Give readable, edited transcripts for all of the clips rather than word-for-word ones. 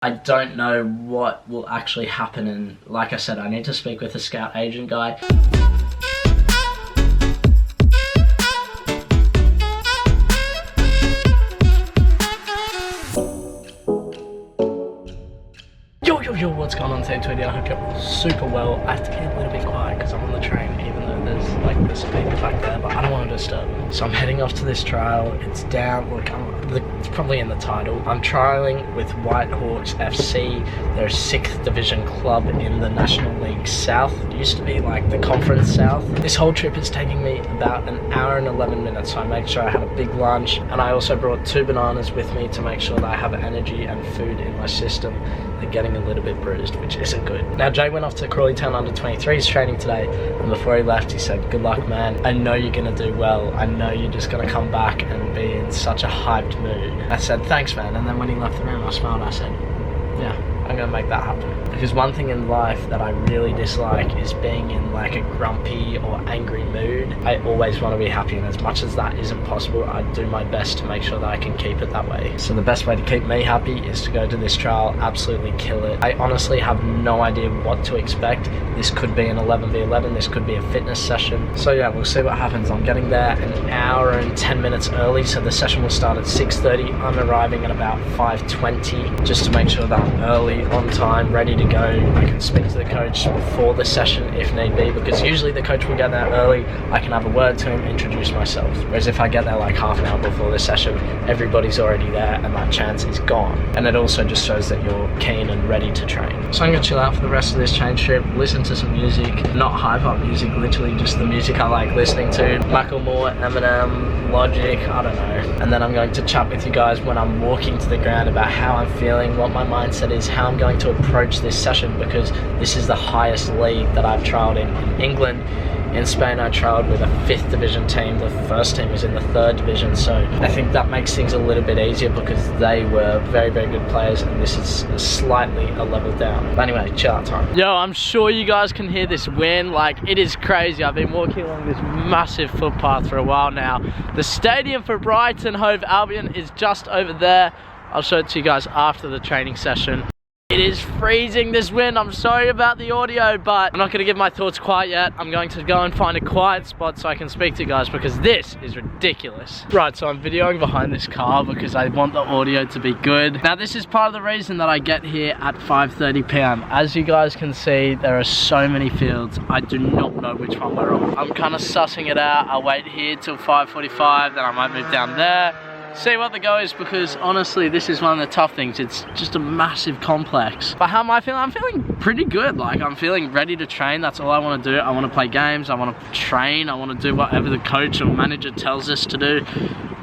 I don't know what will actually happen, and like I said, I need to speak with a scout agent guy. Yo, what's going on, Team 20? I hope you're all super well. I have to be a little bit quiet because I'm on the train, even though there's like the speaker back there, but I don't want to disturb them. So I'm heading off to this trial. It's down, look, it's probably in the title. I'm trialing with Whitehawks FC. They're a 6th division club in the National League South. It used to be like the Conference South. This whole trip is taking me about an hour and 11 minutes, so I make sure I had a big lunch, and I also brought 2 bananas with me to make sure that I have energy and food in my system. They're getting a little bit bruised, which isn't good. Now, Jay went off to Crawley Town under 23s training today, and before he left, he said, "Good luck, man. I know you're gonna do well. I know you're just gonna come back and be in such a hyped mood." I said, "Thanks, man." And then when he left the room, I smiled. I said, "Yeah, I'm gonna make that happen." Because one thing in life that I really dislike is being in like a grumpy or angry mood. I always want to be happy, and as much as that isn't possible, I do my best to make sure that I can keep it that way. So the best way to keep me happy is to go to this trial, absolutely kill it. I honestly have no idea what to expect. This could be an 11v11, this could be a fitness session. So yeah, we'll see what happens. I'm getting there an hour and 10 minutes early, so the session will start at 6:30. I'm arriving at about 5:20 just to make sure that I'm early, on time, ready to go. I can speak to the coach before the session if need be, because usually the coach will get there early. I can have a word to him, introduce myself. Whereas if I get there like half an hour before the session, everybody's already there and that chance is gone. And it also just shows that you're keen and ready to train. So I'm gonna chill out for the rest of this change trip, listen to some music, not hip-hop music, literally just the music I like listening to. Macklemore, Eminem, Logic, I don't know. And then I'm going to chat with you guys when I'm walking to the ground about how I'm feeling, what my mindset is, how I'm going to approach this session, because this is the highest league that I've trialed in England. In Spain, I trialed with a 5th division team. The first team was in the 3rd division, so I think that makes things a little bit easier because they were very, very good players, and this is slightly a level down. But anyway, chill out time. Yo, I'm sure you guys can hear this wind. Like, it is crazy. I've been walking along this massive footpath for a while now. The stadium for Brighton Hove Albion is just over there. I'll show it to you guys after the training session. It is freezing, this wind. I'm sorry about the audio, but I'm not going to give my thoughts quite yet. I'm going to go and find a quiet spot so I can speak to you guys, because this is ridiculous. Right, so I'm videoing behind this car because I want the audio to be good. Now, this is part of the reason that I get here at 5:30 p.m. As you guys can see, there are so many fields. I do not know which one we're on. I'm kind of sussing it out. I'll wait here till 5:45, then I might move down there. See what the go is, because honestly this is one of the tough things. It's just a massive complex. But how am I feeling? I'm feeling pretty good. Like, I'm feeling ready to train. That's all I want to do. I want to play games, I want to train, I want to do whatever the coach or manager tells us to do.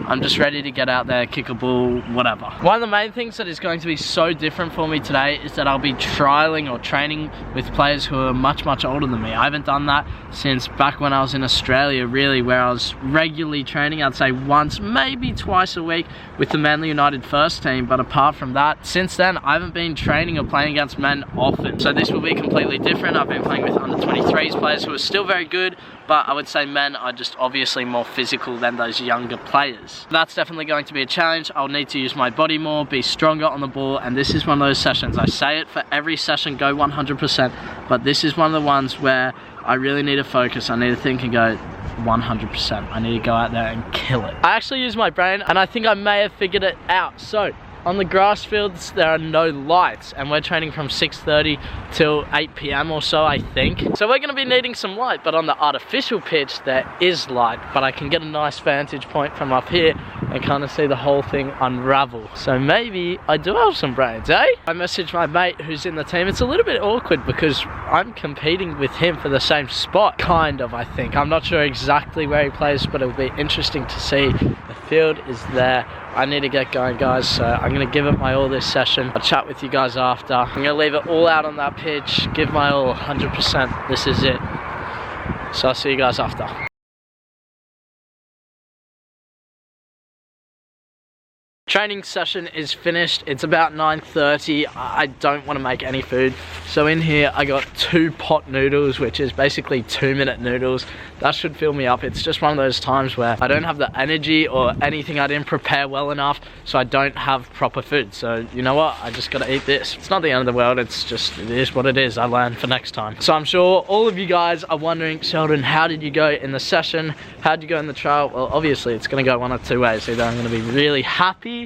I'm just ready to get out there, kick a ball, whatever. One of the main things that is going to be so different for me today is that I'll be trialing or training with players who are much, much older than me. I haven't done that since back when I was in Australia, really, where I was regularly training, I'd say once, maybe twice a week with the Manly United first team. But apart from that, since then, I haven't been training or playing against men often. So this will be completely different. I've been playing with under 23s players who are still very good, but I would say men are just obviously more physical than those younger players. That's definitely going to be a challenge. I'll need to use my body more, be stronger on the ball, and this is one of those sessions. I say it for every session, go 100%, but this is one of the ones where I really need to focus. I need to think and go 100%. I need to go out there and kill it. I actually use my brain, and I think I may have figured it out. So on the grass fields, there are no lights, and we're training from 6:30 till 8 p.m. or so, I think. So we're going to be needing some light, but on the artificial pitch, there is light, but I can get a nice vantage point from up here and kind of see the whole thing unravel. So maybe I do have some brains, eh? I messaged my mate who's in the team. It's a little bit awkward because I'm competing with him for the same spot, kind of, I think. I'm not sure exactly where he plays, but it'll be interesting to see. The field is there. I need to get going, guys, so I'm going to give it my all this session. I'll chat with you guys after. I'm going to leave it all out on that pitch, give my all 100%. This is it. So I'll see you guys after. Training session is finished. It's about 9:30. I don't want to make any food. So in here I got 2 pot noodles, which is basically 2-minute noodles. That should fill me up. It's just one of those times where I don't have the energy or anything. I didn't prepare well enough, so I don't have proper food. So you know what? I just gotta eat this. It's not the end of the world. It's just, it is what it is. I learn for next time. So I'm sure all of you guys are wondering, Sheldon, how did you go in the session? How did you go in the trial? Well, obviously it's gonna go one of 2 ways. Either I'm gonna be really happy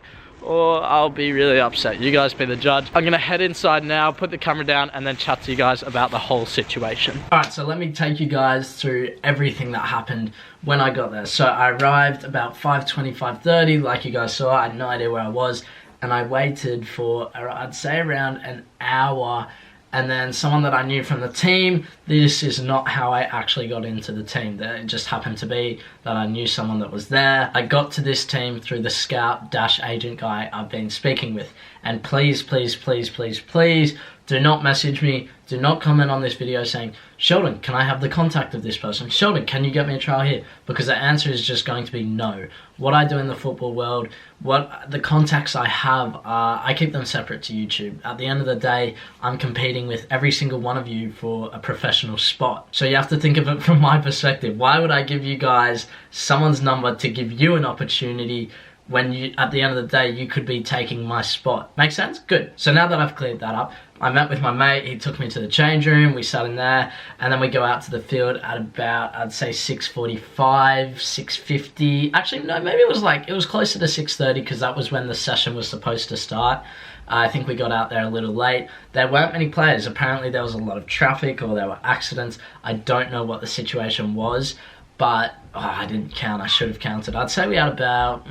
or I'll be really upset. You guys be the judge. I'm gonna head inside now, put the camera down, and then chat to you guys about the whole situation. Alright, so let me take you guys through everything that happened when I got there. So I arrived about 5:20, 5:30, like you guys saw. I had no idea where I was, and I waited for, I'd say, around an hour. And then someone that I knew from the team, this is not how I actually got into the team. It just happened to be that I knew someone that was there. I got to this team through the scout-agent guy I've been speaking with. And please, please, please, please, please, do not message me. Do not comment on this video saying, Sheldon, can I have the contact of this person? Sheldon, can you get me a trial here? Because the answer is just going to be no. What I do in the football world, what the contacts I have, I keep them separate to YouTube. At the end of the day, I'm competing with every single one of you for a professional spot. So you have to think of it from my perspective. Why would I give you guys someone's number to give you an opportunity when you, at the end of the day, you could be taking my spot? Make sense? Good. So now that I've cleared that up, I met with my mate. He took me to the change room. We sat in there, and then we go out to the field at about, I'd say 6:45, 6:50. Actually, no, maybe it was closer to 6:30 because that was when the session was supposed to start. I think we got out there a little late. There weren't many players. Apparently there was a lot of traffic or there were accidents. I don't know what the situation was, but I didn't count. I should have counted. I'd say we had about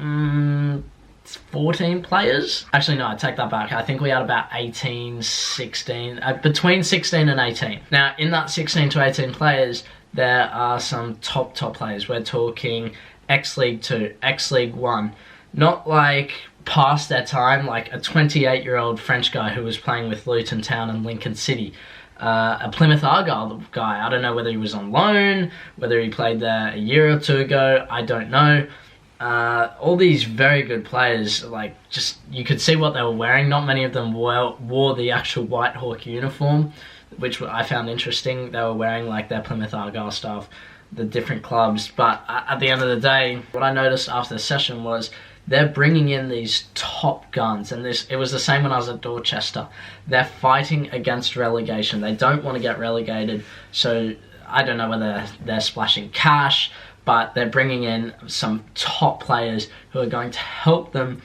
14 players. Actually, no, I take that back. I think we had about 18, 16, between 16 and 18. Now, in that 16 to 18 players, there are some top players. We're talking X-League 2, X-League 1. Not like past their time, like a 28-year-old French guy who was playing with Luton Town and Lincoln City. A Plymouth Argyle guy. I don't know whether he was on loan, whether he played there a year or 2 ago. I don't know. All these very good players, like, just, you could see what they were wearing. Not many of them wore the actual Whitehawk uniform, which I found interesting. They were wearing like their Plymouth Argyle stuff, the different clubs. But at the end of the day, what I noticed after the session was they're bringing in these top guns, and it was the same when I was at Dorchester. They're fighting against relegation. They don't want to get relegated, so I don't know whether they're splashing cash, but they're bringing in some top players who are going to help them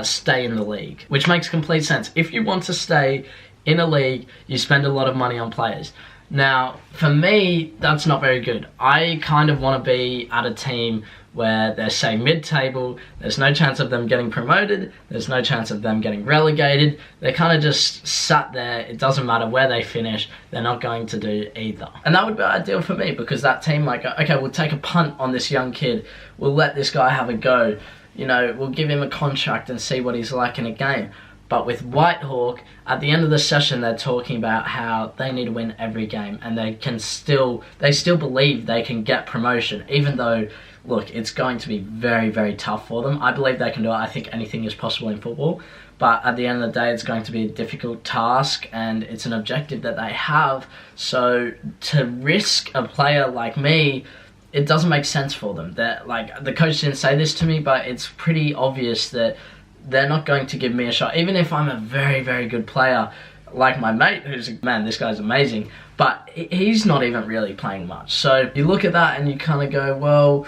stay in the league, which makes complete sense. If you want to stay in a league, you spend a lot of money on players. Now, for me, that's not very good. I kind of want to be at a team where they're, say, mid-table. There's no chance of them getting promoted. There's no chance of them getting relegated. They're kind of just sat there. It doesn't matter where they finish. They're not going to do either. And that would be ideal for me, because that team might go, okay, we'll take a punt on this young kid. We'll let this guy have a go. You know, we'll give him a contract and see what he's like in a game. But with Whitehawk, at the end of the session, they're talking about how they need to win every game, and they still believe they can get promotion, even though, look, it's going to be very, very tough for them. I believe they can do it. I think anything is possible in football. But at the end of the day, it's going to be a difficult task, and it's an objective that they have. So to risk a player like me, it doesn't make sense for them. Like, the coach didn't say this to me, but it's pretty obvious that they're not going to give me a shot. Even if I'm a very, very good player, like my mate, who's, man, this guy's amazing, but he's not even really playing much. So you look at that and you kind of go, well,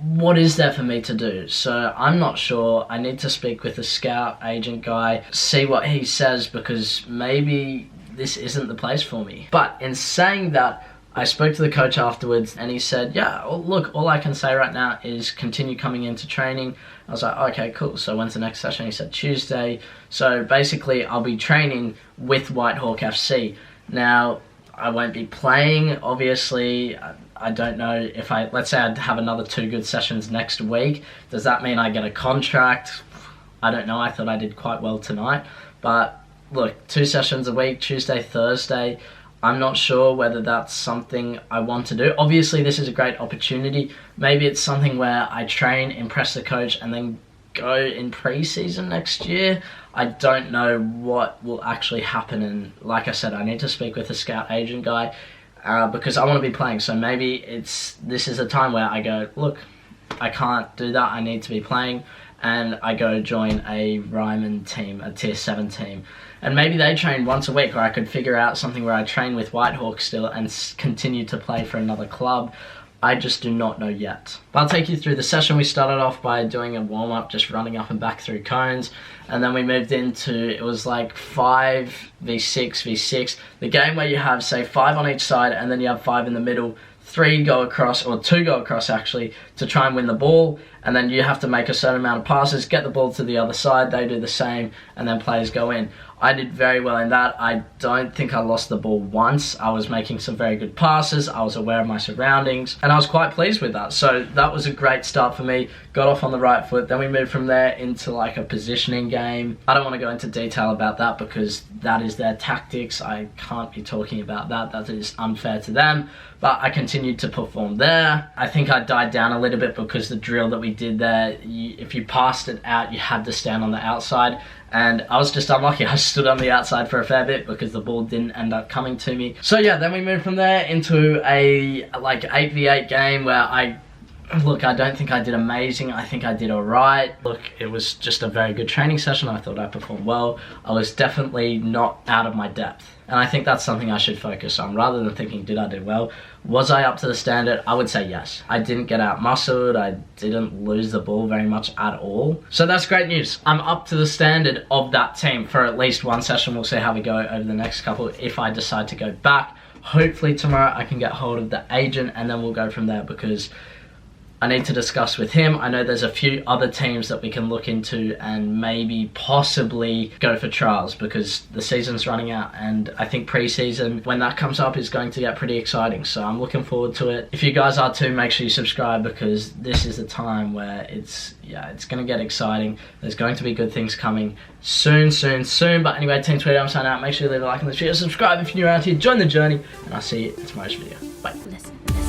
what is there for me to do? So I'm not sure. I need to speak with the scout agent guy, see what he says, because maybe this isn't the place for me. But in saying that, I spoke to the coach afterwards, and he said, yeah, well, look, all I can say right now is continue coming into training. I was like, okay, cool. So when's the next session? He said Tuesday. So basically, I'll be training with Whitehawk FC. Now, I won't be playing, obviously. I don't know if let's say I'd have another 2 good sessions next week. Does that mean I get a contract? I don't know. I thought I did quite well tonight. But look, 2 sessions a week, Tuesday, Thursday. I'm not sure whether that's something I want to do. Obviously, this is a great opportunity. Maybe it's something where I train, impress the coach, and then go in pre-season next year. I don't know what will actually happen, and like I said, I need to speak with a scout agent guy because I want to be playing. So maybe this is a time where I go, look, I can't do that, I need to be playing, and I go join a Ryman team, a tier 7 team. And maybe they train once a week, or I could figure out something where I train with Whitehawk still and continue to play for another club. I just do not know yet. But I'll take you through the session. We started off by doing a warm-up, just running up and back through cones. And then we moved into, it was like 5v6v6. The game where you have, say, 5 on each side, and then you have 5 in the middle. 3 go across, or 2 go across actually, to try and win the ball. And then you have to make a certain amount of passes, get the ball to the other side, they do the same, and then players go in. I did very well in that. I don't think I lost the ball once. I was making some very good passes, I was aware of my surroundings, and I was quite pleased with that. So that was a great start for me. Got off on the right foot, then we moved from there into like a positioning game. I don't want to go into detail about that because that is their tactics. I can't be talking about that. That is unfair to them. But I continued to perform there. I think I died down a little bit because the drill that we did there, if you passed it out, you had to stand on the outside. And I was just unlucky. I stood on the outside for a fair bit because the ball didn't end up coming to me. So yeah, then we moved from there into a like 8v8 game where look, I don't think I did amazing. I think I did alright. Look, it was just a very good training session. I thought I performed well. I was definitely not out of my depth. And I think that's something I should focus on. Rather than thinking, did I do well? Was I up to the standard? I would say yes. I didn't get out-muscled. I didn't lose the ball very much at all. So that's great news. I'm up to the standard of that team for at least one session. We'll see how we go over the next couple if I decide to go back. Hopefully tomorrow I can get hold of the agent and then we'll go from there because I need to discuss with him. I know there's a few other teams that we can look into and maybe possibly go for trials because the season's running out, and I think pre-season, when that comes up, is going to get pretty exciting. So I'm looking forward to it. If you guys are too, make sure you subscribe because this is the time where it's going to get exciting. There's going to be good things coming soon. But anyway, Team Tweeter, I'm signing out. Make sure you leave a like on this video, subscribe if you're new around here, join the journey, and I'll see you in tomorrow's video. Bye. Listen.